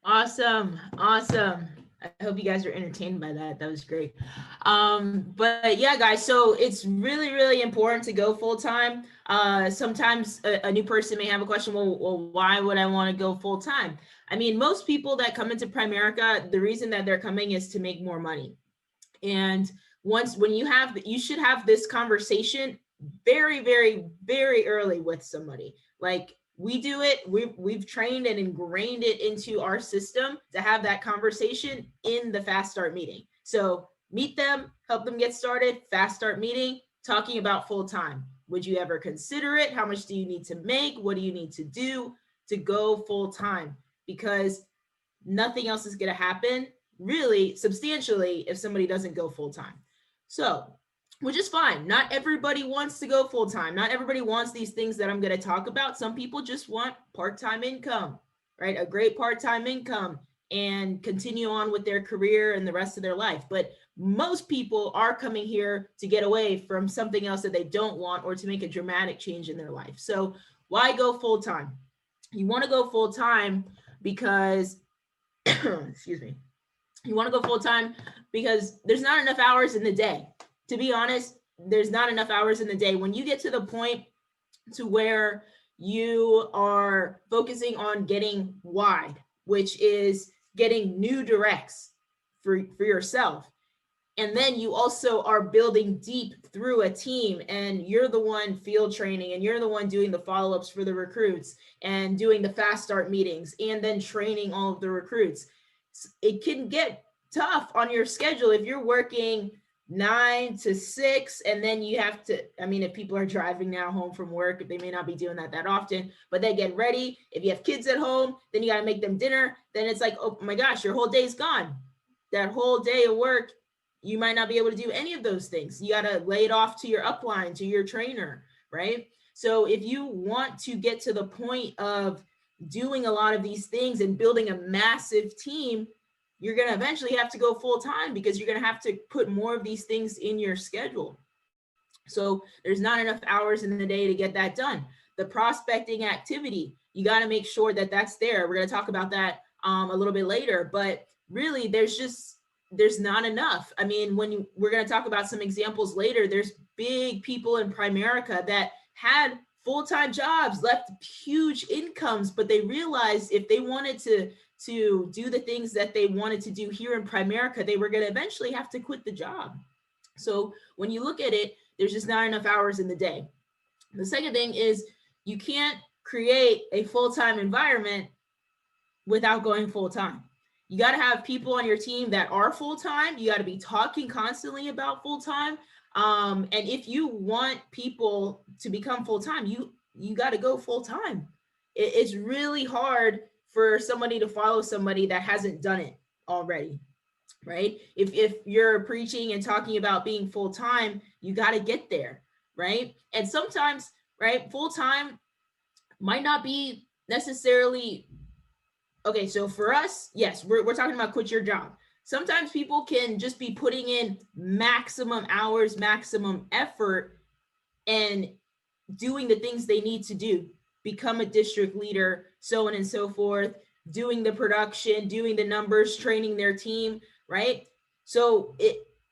Awesome. Awesome. I hope you guys are entertained by that. That was great. But yeah, guys, so it's really, really important to go full time. Sometimes a new person may have a question, well, why would I want to go full time? I mean, most people that come into Primerica, the reason that they're coming is to make more money. And when you should have this conversation very, very, very early with somebody. Like we do it, we've trained and ingrained it into our system to have that conversation in the fast start meeting. So meet them, help them get started, fast start meeting, talking about full time. Would you ever consider it? How much do you need to make? What do you need to do to go full time? Because nothing else is going to happen really substantially if somebody doesn't go full time. So, which is fine. Not everybody wants to go full time. Not everybody wants these things that I'm going to talk about. Some people just want part time income, right? A great part time income and continue on with their career and the rest of their life. But most people are coming here to get away from something else that they don't want or to make a dramatic change in their life. So, why go full time? You want to go full time because excuse me, you want to go full time because there's not enough hours in the day. To be honest, there's not enough hours in the day. When you get to the point to where you are focusing on getting wide, which is getting new directs for yourself, and then you also are building deep through a team, and you're the one field training and you're the one doing the follow-ups for the recruits and doing the fast start meetings and then training all of the recruits. It can get tough on your schedule if you're working 9 to 6 and then you have to, I mean, if people are driving now home from work, they may not be doing that often, but they get ready. If you have kids at home, then you got to make them dinner. Then it's like, oh my gosh, your whole day's gone. That whole day of work, you might not be able to do any of those things. You got to lay it off to your upline, to your trainer, right? So if you want to get to the point of doing a lot of these things and building a massive team, you're going to eventually have to go full time because you're going to have to put more of these things in your schedule. So there's not enough hours in the day to get that done. The prospecting activity, you got to make sure that that's there. We're going to talk about that a little bit later, but really there's not enough. I mean, we're going to talk about some examples later, there's big people in Primerica that had full-time jobs, left huge incomes, but they realized if they wanted to do the things that they wanted to do here in Primerica, they were going to eventually have to quit the job. So when you look at it, there's just not enough hours in the day. The second thing is you can't create a full-time environment without going full-time. You got to have people on your team that are full-time. You got to be talking constantly about full-time. And if you want people to become full-time, you got to go full-time. It's really hard for somebody to follow somebody that hasn't done it already, right? If you're preaching and talking about being full-time, you got to get there, right? And sometimes, right, full-time might not be necessarily okay. So for us, yes, we're talking about quit your job. Sometimes people can just be putting in maximum hours, maximum effort, and doing the things they need to do, become a district leader, so on and so forth, doing the production, doing the numbers, training their team, right? So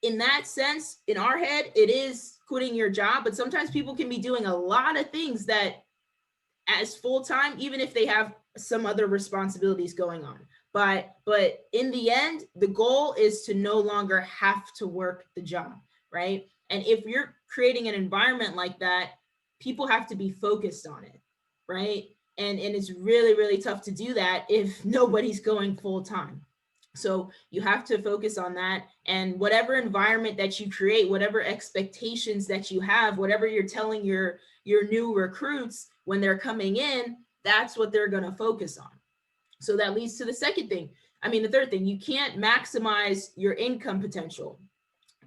in that sense, in our head, it is quitting your job, but sometimes people can be doing a lot of things that as full-time, even if they have some other responsibilities going on. But in the end, the goal is to no longer have to work the job, right? And if you're creating an environment like that, people have to be focused on it, right? And it's really, really tough to do that if nobody's going full-time. So you have to focus on that, and whatever environment that you create, whatever expectations that you have, whatever you're telling your new recruits when they're coming in, that's what they're going to focus on. So that leads to the second thing. I mean, the third thing, you can't maximize your income potential.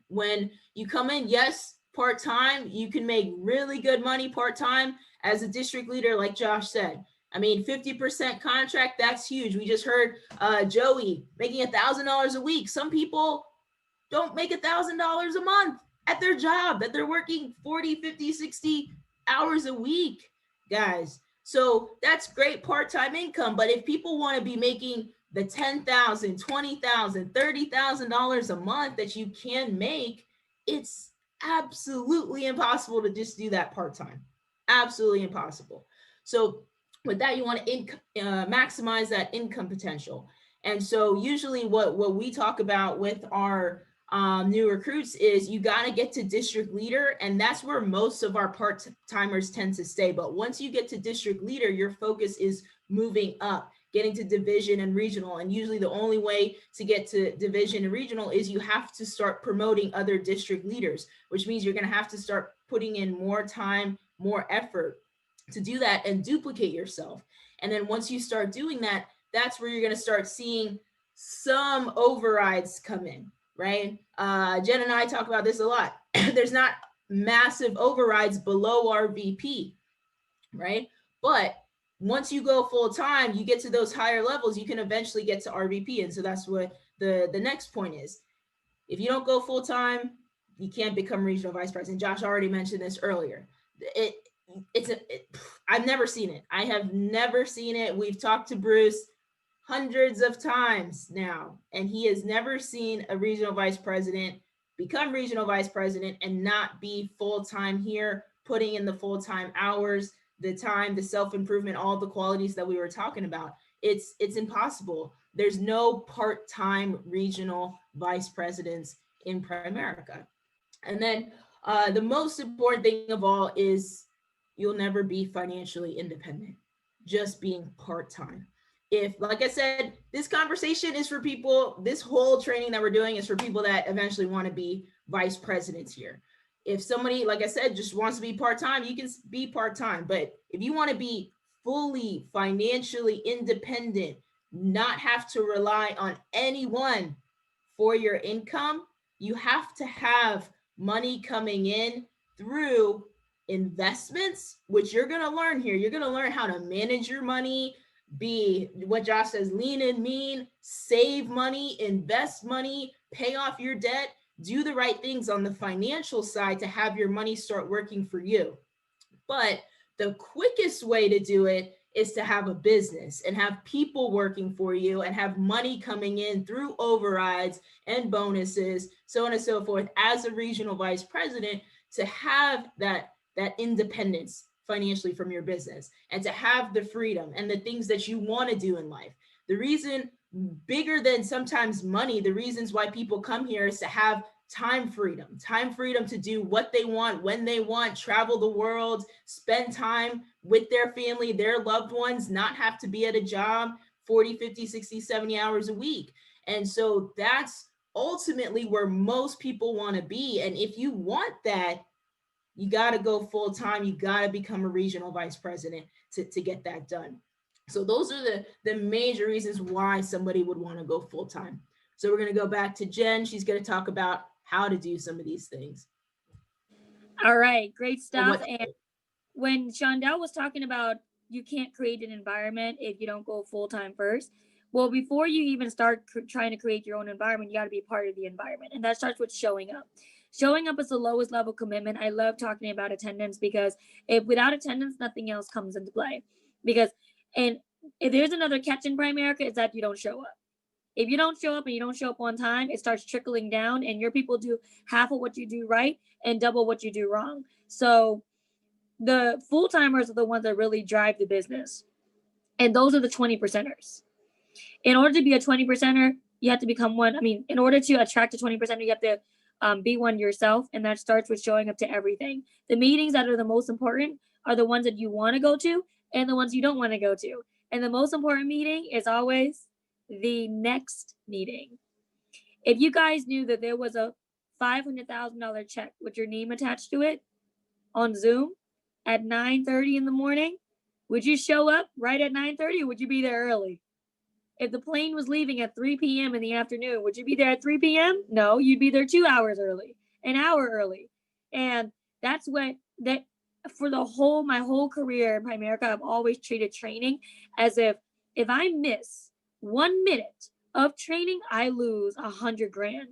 When you come in, yes, part-time, you can make really good money part-time as a district leader, like Josh said. I mean, 50% contract, that's huge. We just heard Joey making $1,000 a week. Some people don't make $1,000 a month at their job, that they're working 40, 50, 60 hours a week, guys. So that's great part-time income. But if people want to be making the $10,000, $20,000, $30,000 a month that you can make, it's absolutely impossible to just do that part-time. Absolutely impossible. So with that, you want to maximize that income potential. And so usually what we talk about with our new recruits is you got to get to district leader, and that's where most of our part-timers tend to stay. But once you get to district leader, your focus is moving up, getting to division and regional. And usually the only way to get to division and regional is you have to start promoting other district leaders, which means you're going to have to start putting in more time, more effort to do that and duplicate yourself. And then once you start doing that, that's where you're going to start seeing some overrides come in, right? Jen and I talk about this a lot. There's not massive overrides below our VP, right? But once you go full time, you get to those higher levels, you can eventually get to RVP. And so that's what the next point is. If you don't go full time, you can't become regional vice president. Josh already mentioned this earlier. I've never seen it. I have never seen it. We've talked to Bruce hundreds of times now, and he has never seen a regional vice president become regional vice president and not be full-time here, putting in the full-time hours, the time, the self-improvement, all the qualities that we were talking about. It's impossible. There's no part-time regional vice presidents in Primerica. And then the most important thing of all is you'll never be financially independent, just being part-time. If, like I said, this conversation is for people, this whole training that we're doing is for people that eventually want to be vice presidents here. If somebody, like I said, just wants to be part-time, you can be part-time. But if you want to be fully financially independent, not have to rely on anyone for your income, you have to have money coming in through investments, which you're going to learn here. You're going to learn how to manage your money, be what Josh says, lean and mean, save money, invest money, pay off your debt, do the right things on the financial side to have your money start working for you. But the quickest way to do it is to have a business and have people working for you and have money coming in through overrides and bonuses, so on and so forth, as a regional vice president, to have that independence financially from your business and to have the freedom and the things that you want to do in life. The reason, bigger than sometimes money, the reasons why people come here is to have time freedom to do what they want, when they want, travel the world, spend time with their family, their loved ones, not have to be at a job 40, 50, 60, 70 hours a week. And so that's ultimately where most people want to be. And if you want that, you got to go full time. You got to become a regional vice president to get that done. So those are the major reasons why somebody would want to go full time. So we're going to go back to Jen. She's going to talk about how to do some of these things. All right, great stuff. And when Shondell was talking about you can't create an environment if you don't go full time first. Well, before you even start trying to create your own environment, you got to be part of the environment. And that starts with showing up. Showing up is the lowest level commitment. I love talking about attendance because without attendance, nothing else comes into play. And if there's another catch in Primerica, it's that you don't show up. If you don't show up and you don't show up on time, it starts trickling down and your people do half of what you do right and double what you do wrong. So the full-timers are the ones that really drive the business. And those are the 20%ers. In order to be a 20%er, you have to become one. I mean, in order to attract a 20%er, you have to be one yourself. And that starts with showing up to everything. The meetings that are the most important are the ones that you want to go to and the ones you don't want to go to. And the most important meeting is always the next meeting. If you guys knew that there was a $500,000 check with your name attached to it on Zoom at 9:30 in the morning, would you show up right at 9:30 or would you be there early? If the plane was leaving at 3 p.m. in the afternoon, would you be there at 3 p.m.? No, you'd be there 2 hours early, an hour early. And that's what that for my whole career in Primerica, I've always treated training as if I miss 1 minute of training, I lose $100,000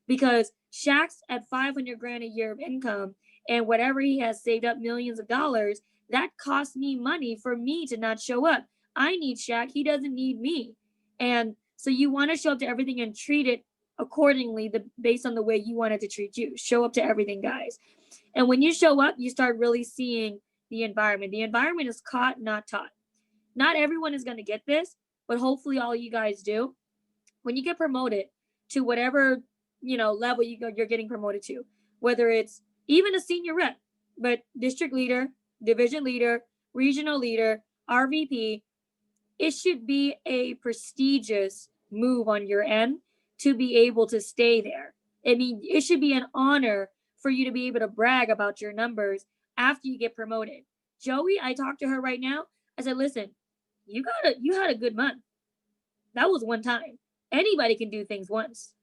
because Shaq's at $500,000 a year of income and whatever he has saved up millions of dollars, that costs me money for me to not show up. I need Shaq. He doesn't need me. And So you want to show up to everything and treat it accordingly, based on the way you want it to treat you. Show up to everything, guys. And when you show up, you start really seeing the environment. The environment is caught, not taught. Not everyone is going to get this, but hopefully all you guys do. When you get promoted to whatever, level you're getting promoted to, whether it's even a senior rep, but district leader, division leader, regional leader, RVP, it should be a prestigious move on your end to be able to stay there. I mean, it should be an honor for you to be able to brag about your numbers after you get promoted. Joey, I talked to her right now. I said, listen, you had a good month. That was one time. Anybody can do things once.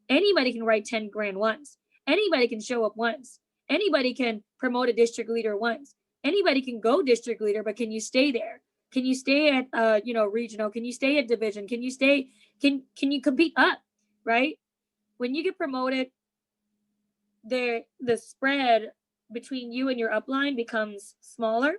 Anybody can write 10 grand once. Anybody can show up once. Anybody can promote a district leader once. Anybody can go district leader, but can you stay there? Can you stay at regional? Can you stay at division? Can you compete up, right? When you get promoted, the spread between you and your upline becomes smaller,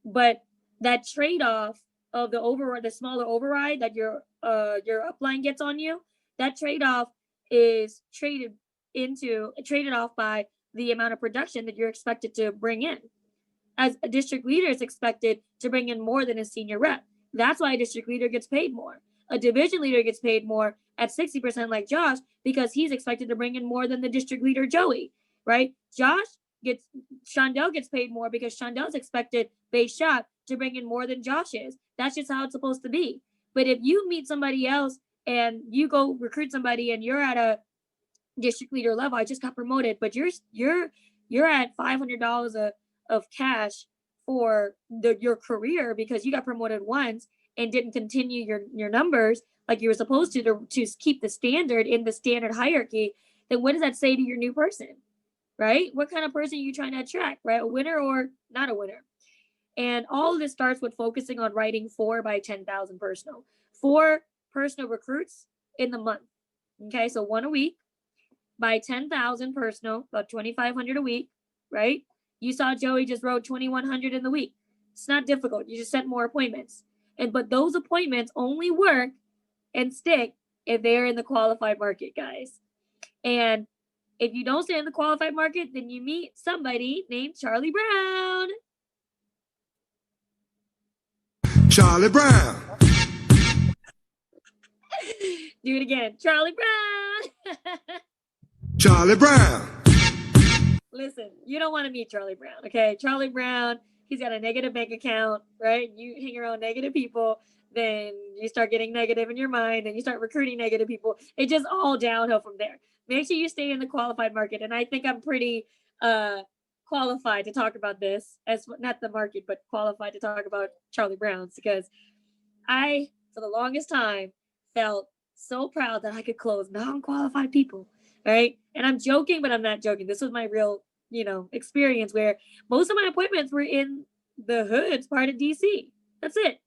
but that trade-off of the smaller override that your upline gets on you, that trade-off is traded off by the amount of production that you're expected to bring in. As a district leader is expected to bring in more than a senior rep. That's why a district leader gets paid more. A division leader gets paid more at 60% like Josh, because he's expected to bring in more than the district leader, Joey, right? Shondell gets paid more because Shondell's expected base shot to bring in more than Josh is. That's just how it's supposed to be. But if you meet somebody else and you go recruit somebody and you're at a district leader level, I just got promoted, but you're at $500 of cash for your career because you got promoted once and didn't continue your numbers like you were supposed to keep the standard in the standard hierarchy, then what does that say to your new person, right? What kind of person are you trying to attract, right? A winner or not a winner? And all of this starts with focusing on writing 4 by 10,000 personal. 4 personal recruits in the month. Okay, so 1 a week by 10,000 personal, about 2,500 a week, right? You saw Joey just wrote 2,100 in the week. It's not difficult. You just set more appointments. But those appointments only work and stick if they're in the qualified market, guys. And if you don't stay in the qualified market, then you meet somebody named Charlie Brown. Charlie Brown. Do it again. Charlie Brown. Charlie Brown. Listen, you don't want to meet Charlie Brown, okay? Charlie Brown, he's got a negative bank account, right? You hang around negative people, then you start getting negative in your mind, then you start recruiting negative people. It just all downhill from there. Make sure you stay in the qualified market. And I think I'm pretty qualified to talk about this, as not the market, but qualified to talk about Charlie Brown's, because I, for the longest time, felt so proud that I could close non-qualified people, right? And I'm joking, but I'm not joking. This was my real, experience where most of my appointments were in the hoods part of DC. That's it.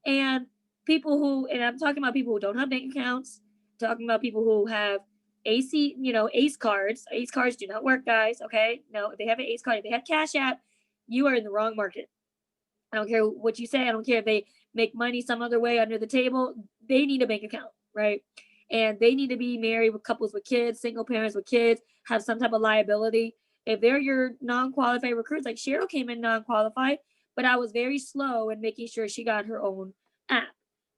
And and I'm talking about people who don't have bank accounts, talking about people who have AC, ACE cards. ACE cards do not work, guys. Okay. No, if they have an ACE card, if they have Cash App, you are in the wrong market. I don't care what you say. I don't care if they make money some other way under the table. They need a bank account, right? And they need to be married with couples with kids, single parents with kids, have some type of liability. If they're your non-qualified recruits, like Cheryl came in non-qualified, but I was very slow in making sure she got her own app,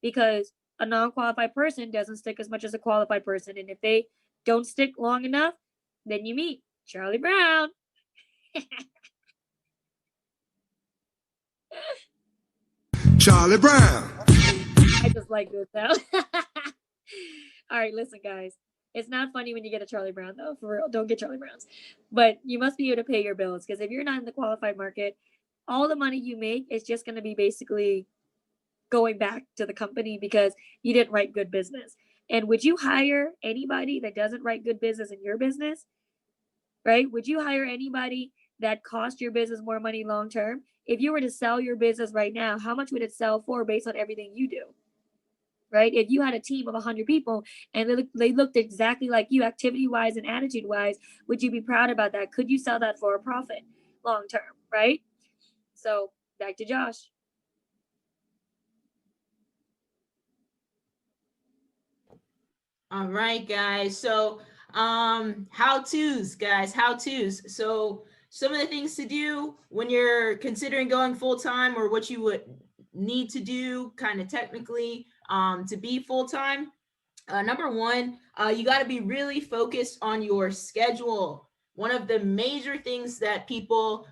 because a non-qualified person doesn't stick as much as a qualified person. And if they don't stick long enough, then you meet Charlie Brown. Charlie Brown. I just like this now. All right, listen, guys. It's not funny when you get a Charlie Brown, though. For real, don't get Charlie Browns. But you must be able to pay your bills, because if you're not in the qualified market, all the money you make is just going to be basically going back to the company because you didn't write good business. And would you hire anybody that doesn't write good business in your business? Right? Would you hire anybody that cost your business more money long term? If you were to sell your business right now, how much would it sell for based on everything you do? Right? If you had a team of 100 people and they looked exactly like you, activity-wise and attitude-wise, would you be proud about that? Could you sell that for a profit long term? Right? So back to Josh. All right, guys. So, how-tos, guys, how-tos. So, some of the things to do when you're considering going full-time, or what you would need to do kind of technically to be full-time. Number one, you got to be really focused on your schedule. One of the major things that people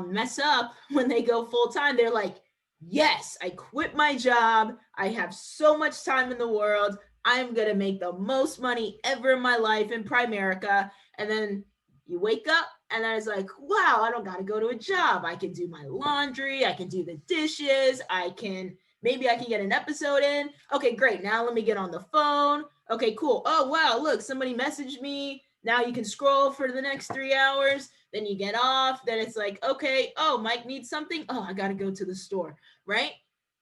mess up when they go full-time, they're like, yes, I quit my job. I have so much time in the world. I'm going to make the most money ever in my life in Primerica. And then you wake up and then it's like, wow, I don't got to go to a job. I can do my laundry. I can do the dishes. Maybe I can get an episode in. Okay, great. Now let me get on the phone. Okay, cool. Oh, wow. Look, somebody messaged me. Now you can scroll for the next 3 hours. Then you get off. Then it's like, okay, oh, Mike needs something. Oh, I got to go to the store, right?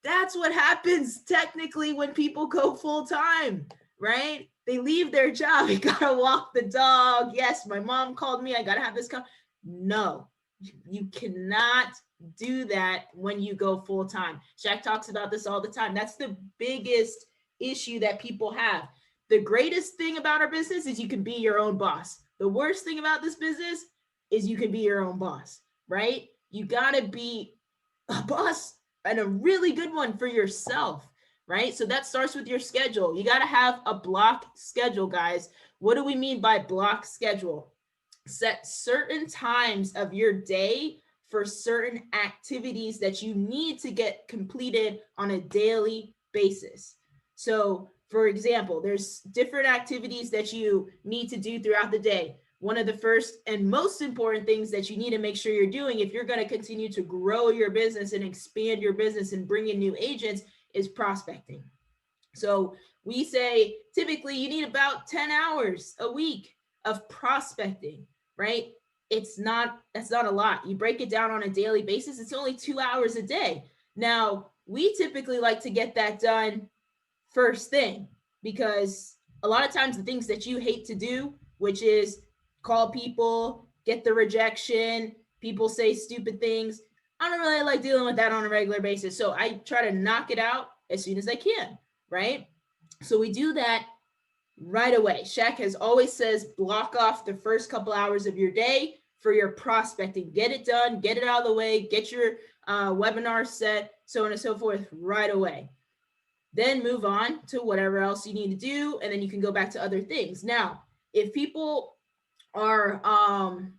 That's what happens technically when people go full time, right? They leave their job. You got to walk the dog. Yes, my mom called me. I got to have this. No, you cannot do that when you go full time. Shaq talks about this all the time. That's the biggest issue that people have. The greatest thing about our business is you can be your own boss. The worst thing about this business is you can be your own boss, right? You got to be a boss, and a really good one for yourself, right? So that starts with your schedule. You got to have a block schedule, guys. What do we mean by block schedule? Set certain times of your day for certain activities that you need to get completed on a daily basis. So, for example, there's different activities that you need to do throughout the day. One of the first and most important things that you need to make sure you're doing if you're going to continue to grow your business and expand your business and bring in new agents is prospecting. So we say typically you need about 10 hours a week of prospecting, right? That's not a lot. You break it down on a daily basis, it's only 2 hours a day. Now, we typically like to get that done first thing, because a lot of times the things that you hate to do, which is call people, get the rejection, people say stupid things, I don't really like dealing with that on a regular basis. So I try to knock it out as soon as I can, right? So we do that right away. Shaq has always says, block off the first couple hours of your day for your prospecting. Get it done, get it out of the way, get your webinar set, so on and so forth right away. Then move on to whatever else you need to do, and then you can go back to other things. Now, if people are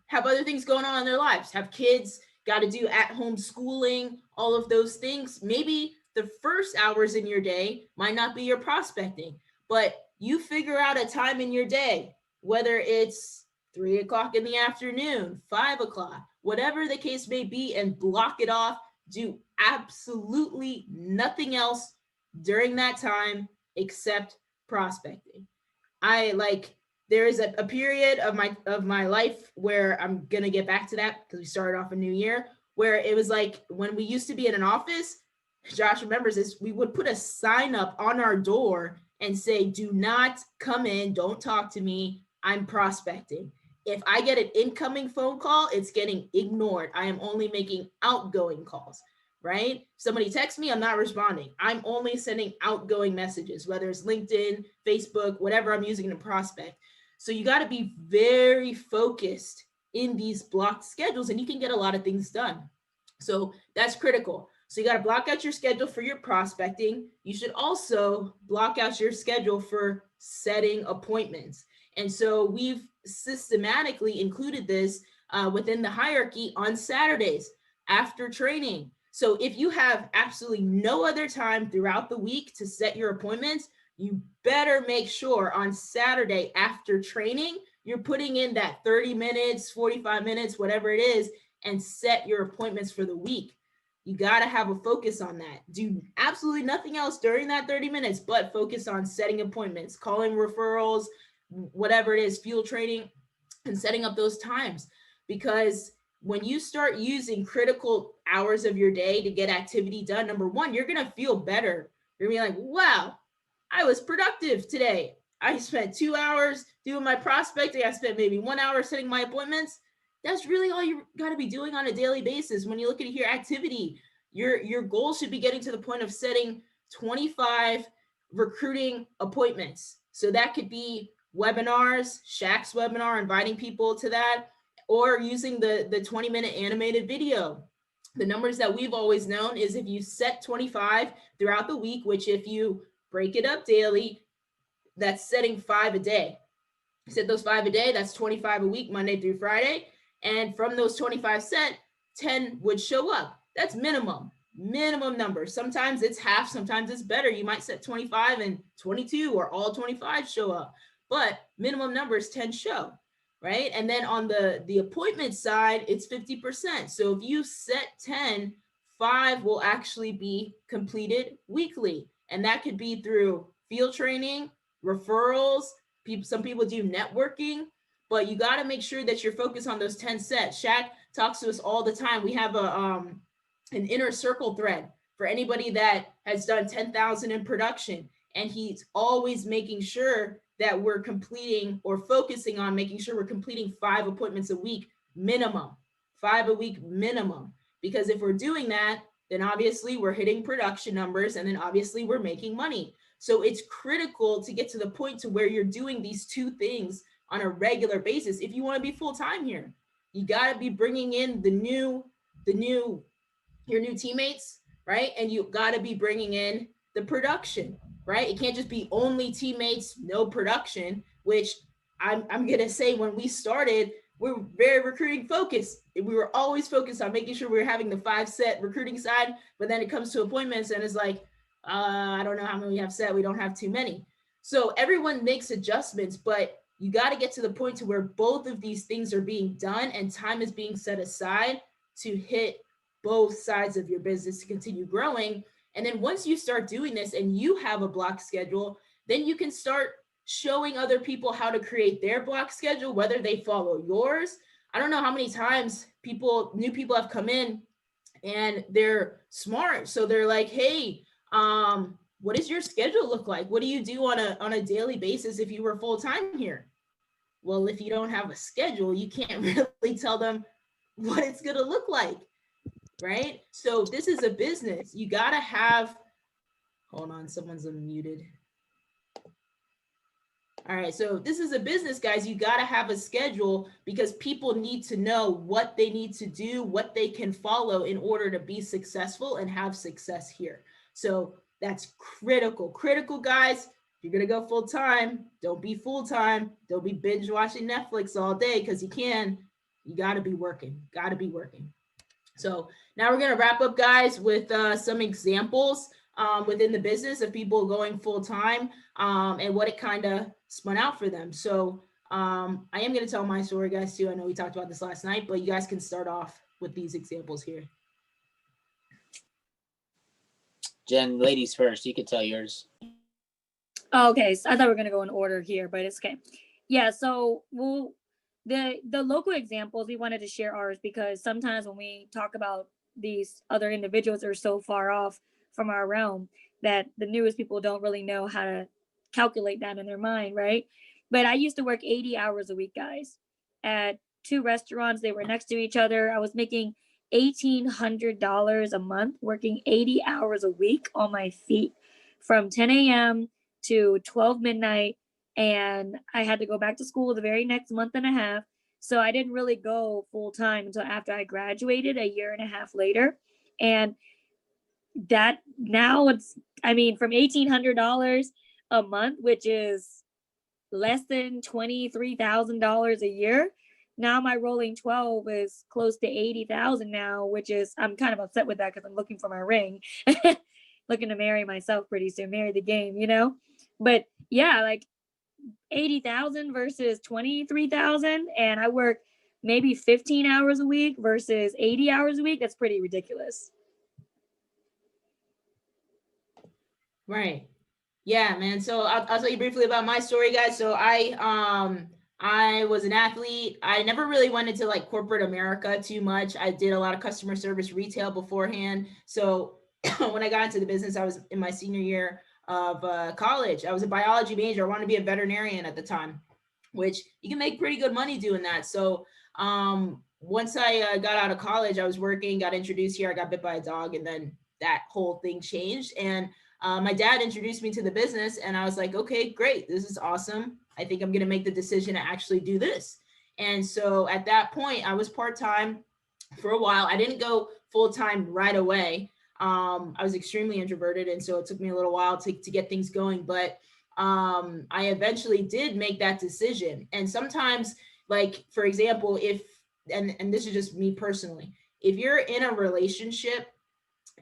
have other things going on in their lives, have kids, got to do at-home schooling, all of those things, maybe the first hours in your day might not be your prospecting, but you figure out a time in your day, whether it's 3 o'clock in the afternoon, 5 o'clock, whatever the case may be, and block it off. Do absolutely nothing else during that time except prospecting. There is a period of my life where I'm gonna get back to that because we started off a new year, where it was like when we used to be in an office, Josh remembers this, we would put a sign up on our door and say, do not come in, don't talk to me, I'm prospecting. If I get an incoming phone call, it's getting ignored. I am only making outgoing calls, right? Somebody texts me, I'm not responding. I'm only sending outgoing messages, whether it's LinkedIn, Facebook, whatever I'm using to prospect. So you got to be very focused in these blocked schedules, and you can get a lot of things done. So that's critical. So you got to block out your schedule for your prospecting. You should also block out your schedule for setting appointments. And so we've systematically included this within the hierarchy on Saturdays after training. So if you have absolutely no other time throughout the week to set your appointments, you better make sure on Saturday after training, you're putting in that 30 minutes, 45 minutes, whatever it is, and set your appointments for the week. You got to have a focus on that. Do absolutely nothing else during that 30 minutes, but focus on setting appointments, calling referrals, whatever it is, field training, and setting up those times. Because when you start using critical hours of your day to get activity done, number one, you're going to feel better. You're going to be like, wow, I was productive today. I spent 2 hours doing my prospecting. I spent maybe 1 hour setting my appointments. That's really all you got to be doing on a daily basis. When you look at your activity, your goal should be getting to the point of setting 25 recruiting appointments. So that could be webinars, Shaq's webinar, inviting people to that, or using the 20-minute animated video. The numbers that we've always known is if you set 25 throughout the week, which if you break it up daily, that's setting 5 a day. Set those 5 a day, that's 25 a week, Monday through Friday. And from those 25 set, 10 would show up. That's minimum number. Sometimes it's half, sometimes it's better. You might set 25 and 22 or all 25 show up, but minimum numbers 10 show, right? And then on the appointment side, it's 50%. So if you set 10, 5 will actually be completed weekly. And that could be through field training, referrals. Some people do networking, but you got to make sure that you're focused on those 10 sets. Shaq talks to us all the time. We have an inner circle thread for anybody that has done 10,000 in production. And he's always making sure that we're completing or focusing on making sure we're completing 5 appointments a week minimum, 5 a week minimum. Because if we're doing that, then obviously we're hitting production numbers, and then obviously we're making money. So it's critical to get to the point to where you're doing these 2 things on a regular basis. If you want to be full-time here, you got to be bringing in your new teammates, right? And you got to be bringing in the production, right? It can't just be only teammates, no production, which I'm going to say when we started, we were very recruiting focused. We were always focused on making sure we were having the 5 set recruiting side, but then it comes to appointments and it's like, I don't know how many we have set. We don't have too many. So everyone makes adjustments, but you got to get to the point to where both of these things are being done and time is being set aside to hit both sides of your business to continue growing. And then once you start doing this and you have a block schedule, then you can start showing other people how to create their block schedule, whether they follow yours. I don't know how many times new people have come in and they're smart. So they're like, hey, what does your schedule look like? What do you do on a daily basis if you were full-time here? Well, if you don't have a schedule, you can't really tell them what it's going to look like, right? So this is a business. You got to have, hold on, someone's unmuted. All right, so this is a business, guys. You got to have a schedule because people need to know what they need to do, what they can follow in order to be successful and have success here. So that's critical, guys. If you're going to go full time, don't be full time. Don't be binge watching Netflix all day because you got to be working, So now we're going to wrap up, guys, with some examples within the business of people going full time and what it kind of spun out for them. So I am going to tell my story, guys, too. I know we talked about this last night, but you guys can start off with these examples here. Jen, ladies first. You could tell yours. Okay, so I thought we were gonna go in order here, but it's okay. Yeah, so the local examples, we wanted to share ours because sometimes when we talk about these other individuals that are so far off from our realm that the newest people don't really know how to calculate that in their mind, right? But I used to work 80 hours a week, guys, at 2 restaurants. They were next to each other. I was making $1,800 a month, working 80 hours a week on my feet from 10 a.m. to 12 midnight. And I had to go back to school the very next month and a half. So I didn't really go full time until after I graduated a year and a half later. And that now it's, from $1,800 a month, which is less than $23,000 a year. Now my rolling 12 is close to 80,000 now, which is, I'm kind of upset with that because I'm looking for my ring, looking to marry myself pretty soon, marry the game, but yeah, like 80,000 versus 23,000. And I work maybe 15 hours a week versus 80 hours a week. That's pretty ridiculous. Right. Yeah, man. So I'll tell you briefly about my story, guys. So I was an athlete. I never really went into like corporate America too much. I did a lot of customer service retail beforehand. So when I got into the business, I was in my senior year of college. I was a biology major. I wanted to be a veterinarian at the time, which you can make pretty good money doing that. So once I got out of college, I was working, got introduced here. I got bit by a dog, and then that whole thing changed. And my dad introduced me to the business, and I was like, okay, great, this is awesome. I think I'm going to make the decision to actually do this. And so at that point, I was part-time for a while. I didn't go full-time right away. I was extremely introverted, and so it took me a little while to get things going, but I eventually did make that decision. And sometimes, like, for example, if, and this is just me personally, if you're in a relationship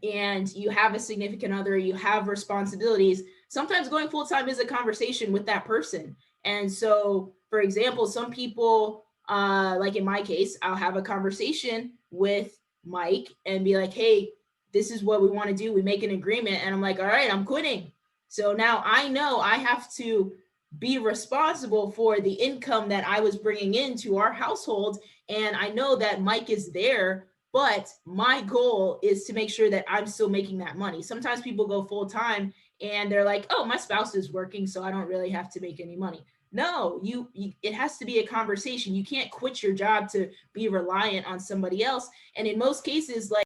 and you have a significant other, you have responsibilities, sometimes going full-time is a conversation with that person. And so, for example, some people, like in my case, I'll have a conversation with Mike and be like, hey, this is what we want to do. We make an agreement. And I'm like, all right, I'm quitting. So now I know I have to be responsible for the income that I was bringing into our household. And I know that Mike is there, but my goal is to make sure that I'm still making that money. Sometimes people go full time and they're like, oh, my spouse is working, so I don't really have to make any money. No, it has to be a conversation. You can't quit your job to be reliant on somebody else. And in most cases, like,